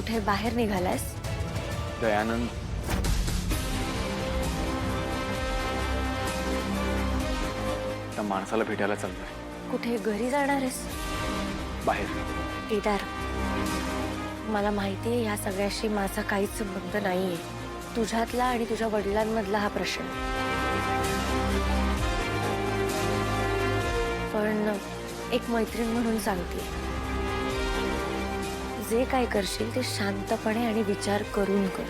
कुठे बाहेर निघालायस? दयानंद त्या माणसाला भेटायला चाललोय. कुठे घरी जाणार आहेस? बाहेर. केदार, मला माहिती आहे ह्या सगळ्याशी माझा काहीच संबंध नाहीये. तुझ्यातला आणि तुझ्या वडिलांमधला हा प्रश्न. पण एक मैत्रीण म्हणून सांगते, जे काय करशील ते शांतपणे आणि विचार करून कर.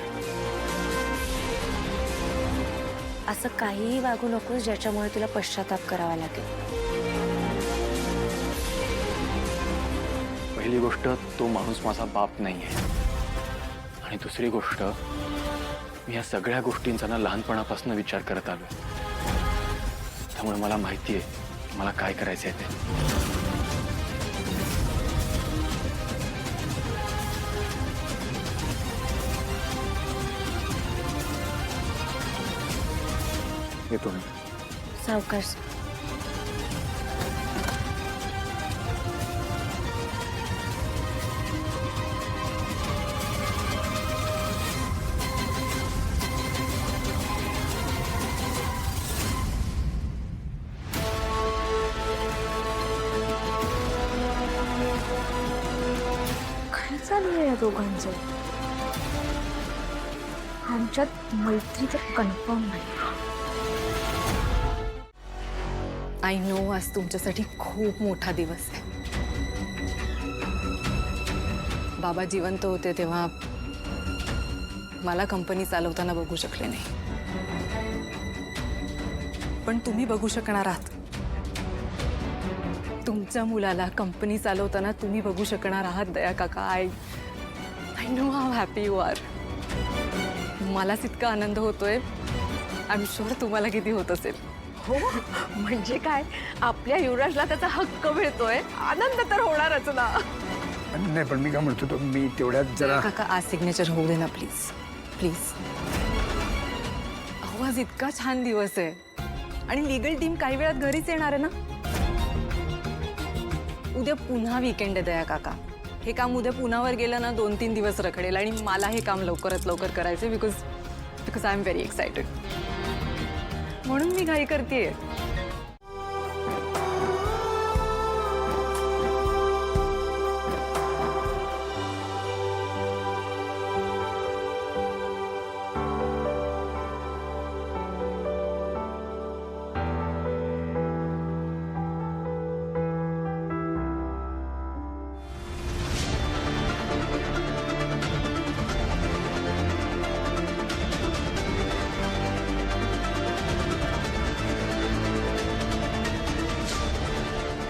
असं काहीही वागू नकोस ज्याच्यामुळे तुला पश्चाताप करावा लागेल. पहिली गोष्ट, तो माणूस माझा बाप नाहीये. आणि दुसरी गोष्ट, मी या सगळ्या गोष्टींचा ना लहानपणापासून विचार करत आलोय. त्यामुळे मला माहिती आहे मला काय करायचंय ते. येतो मी. सावकाश. काय चाललंय या दोघांचं? आमच्यात मैत्रीचं कन्फर्म नाही. आय नो आज तुमच्यासाठी खूप मोठा दिवस आहे. बाबा जिवंत होते तेव्हा मला कंपनी चालवताना बघू शकले नाही, पण तुम्ही बघू शकणार आहात. तुमच्या मुलाला कंपनी चालवताना तुम्ही बघू शकणार आहात दया काका. I know how happy you are. मलाच इतका आनंद होतोय, आय एम शुअर तुम्हाला किती होत असेल. हो, म्हणजे काय, आपल्या युवराजला त्याचा हक्क मिळतोय, आनंद तर होणारच ना. नाही, पण मी काय म्हणतो तो, मी तेवढ्यात जरा. काका आज सिग्नेचर होऊ दे ना प्लीज प्लीज. अहो आज इतका छान दिवस आहे आणि लीगल टीम काही वेळात घरीच येणार आहे ना. उद्या पुन्हा वीकेंड आहे दया काका. हे काम उद्या पुण्यावर गेलं ना 2-3 दिवस रखडेल आणि मला हे काम लवकरात लवकर करायचं because I am very excited. म्हणून मी घाई करतेय.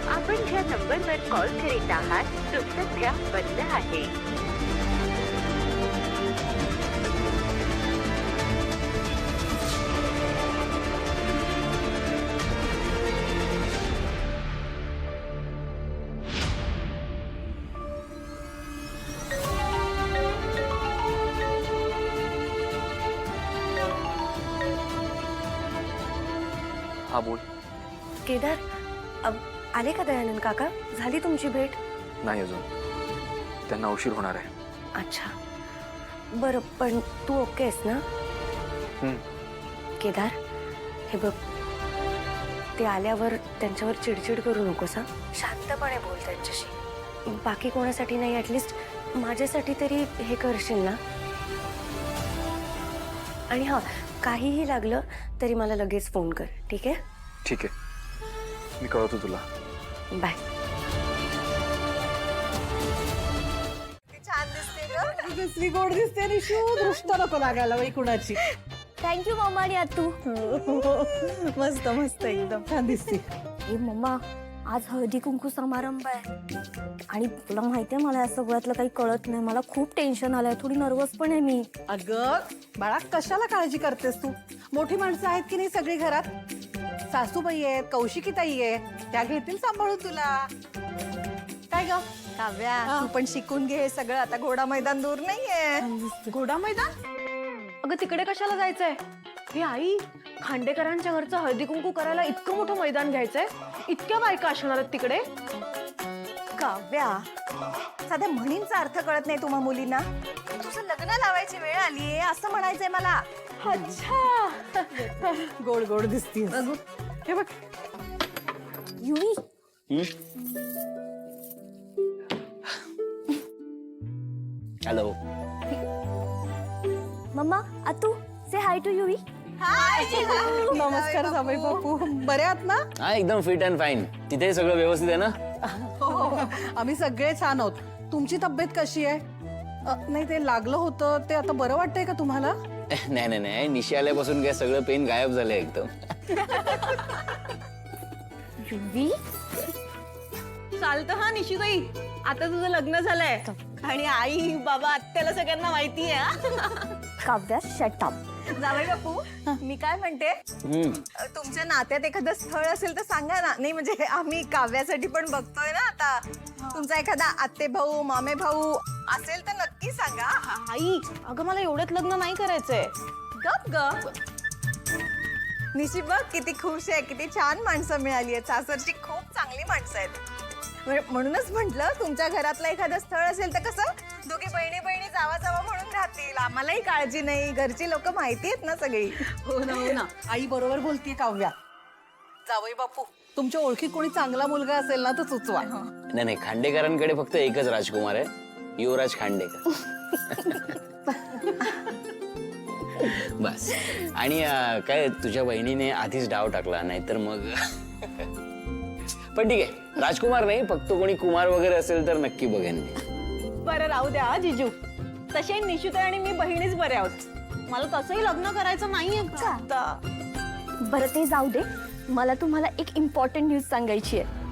आपण ज्या नंबरवर कॉल करीत आहात तो सध्या बंद आहे. हा बोल. केदार, आले का दयानंद काका? झाली तुमची भेट? नाही अजून, त्यांना उशीर होणार आहे. अच्छा, बरं, पण तू ओके आहेस ना? केदार, हे बघ, ते आल्यावर त्यांच्यावर चिडचिड करू नकोस. शांतपणे बोल त्यांच्याशी. बाकी कोणासाठी नाही, ॲटलिस्ट माझ्यासाठी तरी हे करशील ना? आणि हां, काहीही लागलं तरी मला लगेच फोन कर, ठीक आहे? ठीक आहे, मी कळवतो तुला. बाय. छान दिसते ग, कसली गोड दिसते निशू. दृष्ट नको लागायला बाई कुणाची. थँक्यू मम्मा आणि आतू. मस्त मस्त, एकदम छान दिसते. ए मम्मा, आज हळदी कुंकू समारंभ आहे आणि तुला माहितीये मला या सगळ्यातलं काही कळत नाही. मला खूप टेन्शन आलंय, थोडी नर्वस पण आहे मी. अगं बाळा, कशाला काळजी करतेस तू? मोठी माणसं आहेत की नाही सगळी घरात. सासूबाई आहेत, कौशिकीताई आहे, त्या घेतील सांभाळून तुला. काय ग काव्या, तू पण शिकून घे सगळं. आता घोडा मैदान दूर नाहीये. घोडा मैदान? अगं तिकडे कशाला जायचंय? हे आई, खांडेकरांच्या घरचं हळदी कुंकू करायला इतकं मोठं मैदान घ्यायचंय? इतक्या बायका असणार आहेत तिकडे? काव्या, साध्या म्हणींचा अर्थ कळत नाही तुम्हा मुलींना? लग्न लावायची वेळ आलीये असं म्हणायचंय मला. अच्छा गोड गोड दिसतीये. हे बघ युवी हॅलो. मम्मा आतू से हाय टू युवी. नमस्कार जावई बापू, बरे आहात ना? हा एकदम फिट अँड फाईन. तिथे सगळं व्यवस्थित आहे ना? हो, आम्ही सगळे छान आहोत. तुमची तब्येत कशी आहे? नाही ते लागलं होतं ते आता बरं वाटतंय का तुम्हाला? नाही नाही नाही, निशी आल्यापासून काय सगळं पेन गायब झालंय एकदम. युवी चालतं हा निशिताई, आता तुझं लग्न झालंय आणि आई बाबा आत्याला सगळ्यांना माहिती आहे. Kavya shut up. जावई बापू, मी काय म्हणते, तुमच्या नात्यात एखादं स्थळ असेल तर सांगा ना. नाही म्हणजे आम्ही काव्यासाठी पण बघतोय ना आता. तुमचा एखादा आत्ते भाऊ मामे भाऊ असेल तर नक्की सांगा. आई अगं मला एवढ्यात लग्न नाही करायचंय. गप ग. निशी बघ किती खुश आहे, किती छान माणसं मिळाली आहेत. सासरची खूप चांगली माणसं आहेत. म्हणूनच म्हंटल तुमच्या घरातलं एखादं स्थळ असेल तर कसं दोघी बहिणी बहिणी जावा जावा म्हणून राहतील. आम्हालाही काळजी नाही, घरची लोक माहिती आहेत ना सगळी. हो ना. आई बरोबर बोलतीये काव्या. जावई बापू, तुमच्या ओळखीत कोणी चांगला मुलगा असेल ना तर सुचवा. नाही नाही, खांडेकरांकडे फक्त एकच राजकुमार आहे, युवराज खांडेकर. बस. आणि काय तुझ्या बहिणीने आधीच डाव टाकला, नाहीतर मग. पण ठीक आहे, राजकुमार नाही, फक्त कोणी कुमार वगैरे असेल तर नक्की बघेन. बरं राहू द्या हा, जिजू. तसे निशिता आणि मी बहिणीच बरे आहोत. मला तसंही लग्न करायचं नाहीये का आता. बरं ते जाऊ दे, मला तुम्हाला एक इम्पॉर्टंट न्यूज सांगायची आहे.